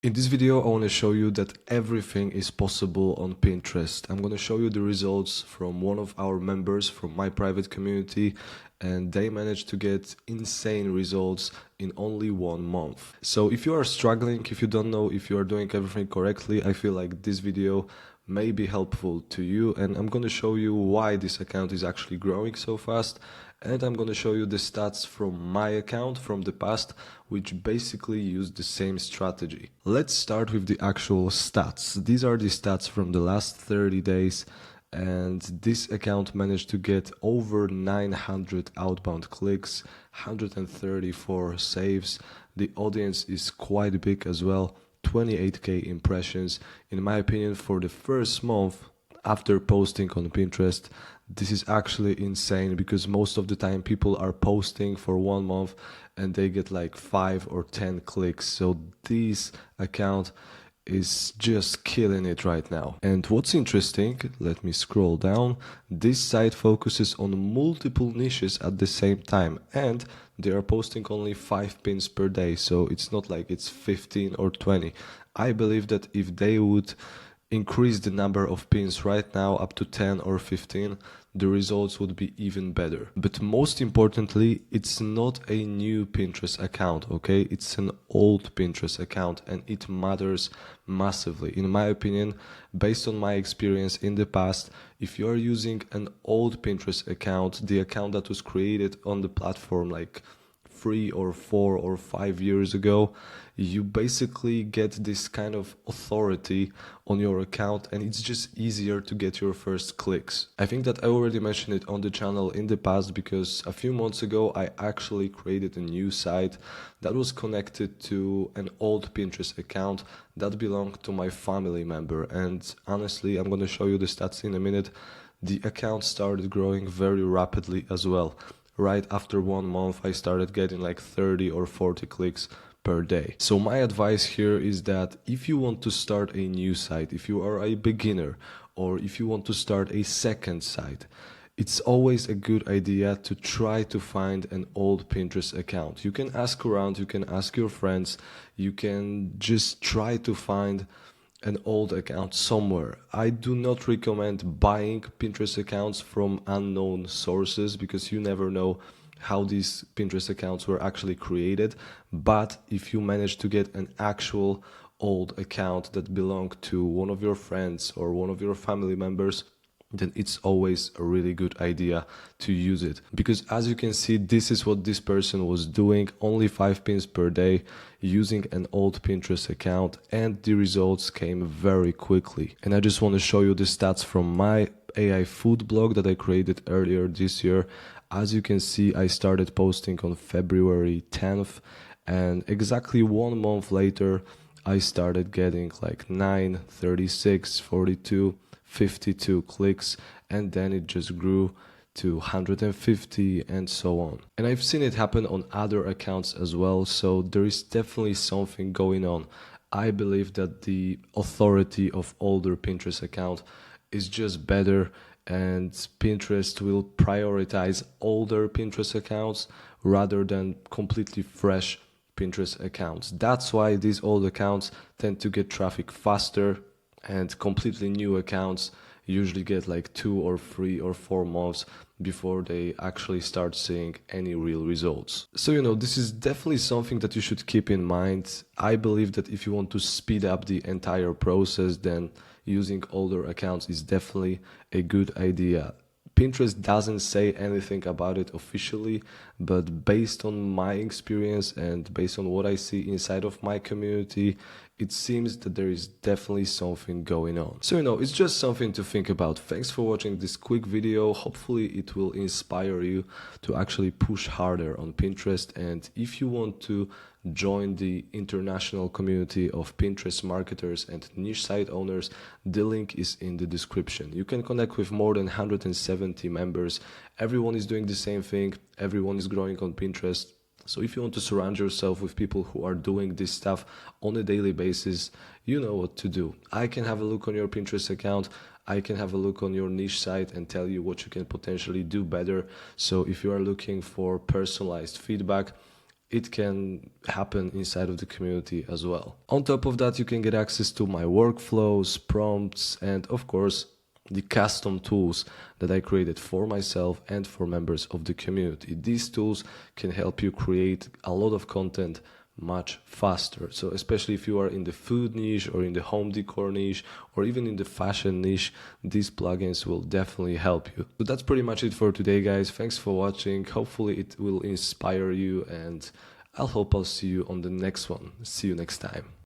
In this video, I want to show you that everything is possible on Pinterest. I'm going to show you the results from one of our members from my private community, and they managed to get insane results in only 1 month. So if you are struggling, if you don't know if you are doing everything correctly, I feel like this video may be helpful to you, and I'm going to show you why this account is actually growing so fast, and I'm going to show you the stats from my account from the past, which basically use the same strategy. Let's start with the actual stats. These are the stats from the last 30 days, and this account managed to get over 900 outbound clicks, 134 saves. The audience is quite big as well, 28k impressions. In my opinion, for the first month after posting on Pinterest, this is actually insane, because most of the time people are posting for 1 month and they get like 5 or 10 clicks. So this account is just killing it right now. And what's interesting, let me scroll down, this site focuses on multiple niches at the same time, and they are posting only 5 pins per day, so it's not like it's 15 or 20. I believe that if they would increase the number of pins right now up to 10 or 15, the results would be even better. But most importantly, it's not a new Pinterest account, okay? It's an old Pinterest account, and it matters massively. In my opinion, based on my experience in the past, if you are using an old Pinterest account, the account that was created on the platform like 3 or 4 or 5 years ago, you basically get this kind of authority on your account, and it's just easier to get your first clicks. I think that I already mentioned it on the channel in the past, because a few months ago I actually created a new site that was connected to an old Pinterest account that belonged to my family member, and honestly, I'm going to show you the stats in a minute. The account started growing very rapidly as well. Right after 1 month, I started getting like 30 or 40 clicks per day. So my advice here is that if you want to start a new site, if you are a beginner, or if you want to start a second site, it's always a good idea to try to find an old Pinterest account. You can ask around, you can ask your friends, you can just try to find an old account somewhere. I do not recommend buying Pinterest accounts from unknown sources, because you never know how these Pinterest accounts were actually created. But if you manage to get an actual old account that belonged to one of your friends or one of your family members, then it's always a really good idea to use it. Because as you can see, this is what this person was doing, only 5 pins per day using an old Pinterest account, and the results came very quickly. And I just want to show you the stats from my AI food blog that I created earlier this year. As you can see, I started posting on February 10th, and exactly 1 month later I started getting like 9, 36, 42, 52 clicks, and then it just grew to 150 and so on. And I've seen it happen on other accounts as well, so there is definitely something going on. I believe that the authority of older Pinterest account is just better, and Pinterest will prioritize older Pinterest accounts rather than completely fresh Pinterest accounts. That's why these old accounts tend to get traffic faster, and completely new accounts usually get like 2 or 3 or 4 months before they actually start seeing any real results. So this is definitely something that you should keep in mind. I believe that if you want to speed up the entire process, then using older accounts is definitely a good idea. Pinterest doesn't say anything about it officially, but based on my experience and based on what I see inside of my community, it seems that there is definitely something going on. So it's just something to think about. Thanks for watching this quick video. Hopefully it will inspire you to actually push harder on Pinterest. And if you want to join the international community of Pinterest marketers and niche site owners, the link is in the description. You can connect with more than 170 members. Everyone is doing the same thing. Everyone is growing on Pinterest. So if you want to surround yourself with people who are doing this stuff on a daily basis, you know what to do. I can have a look on your Pinterest account. I can have a look on your niche site and tell you what you can potentially do better. So if you are looking for personalized feedback, it can happen inside of the community as well. On top of that, you can get access to my workflows, prompts, and of course, the custom tools that I created for myself and for members of the community. These tools can help you create a lot of content much faster. So especially if you are in the food niche or in the home decor niche or even in the fashion niche, these plugins will definitely help you. So that's pretty much it for today, guys. Thanks for watching. Hopefully it will inspire you, and I'll see you on the next one. See you next time.